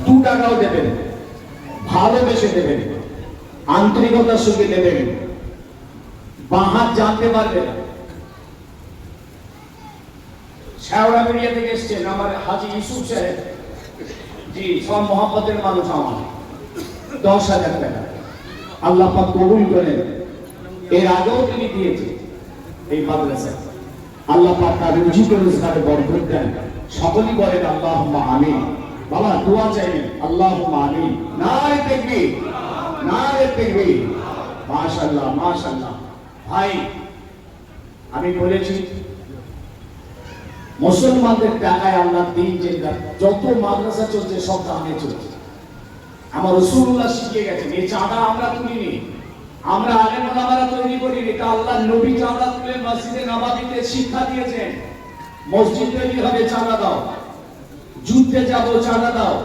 দু টাকাও দেবেন, ভালোবেসে দেবেন, আন্তরিকতার সঙ্গে দেবেন, বাহাত জানতে পারবে না। শেওড়া মিডিয়া থেকে এসছেন আমার হাজি ইউসুফ সাহেব, জি সব মহব্বতের মানুষ, আমার 10,000 টাকা আল্লাহ পাক কবুল করেন। এর আগেও তিনি দিয়েছেন এই মাদ্রাসায়, আল্লাহ পাক তার রুজি রোজগারে বরকত দেন। সকলেই বলেন আল্লাহুম্মা আমিন। বাবা দোয়া চাইবেন, আল্লাহুম্মা আমিন। নারে তাকবীর, নারে তাকবীর। মাশাআল্লাহ মাশাআল্লাহ। ভাই আমি বলেছি মুসলমানদের টাকায় আল্লাহ দিন চিন্তা, যত মাদ্রাসা চলছে সব দামে চলছে। আমার রাসূলুল্লাহ শিখিয়ে গেছেন, এই চাঁদা আমরা তুলিনি, আমরা আলেম ওলামারা তৈরি করিনি, তা আল্লাহ নবী চাঁদা তুলে মসজিদে নববীতে শিক্ষা দিয়েছেন। মসজিদ তৈরি হবে চাঁদা দাও, যুদ্ধে যাবো চাঁদা দাও।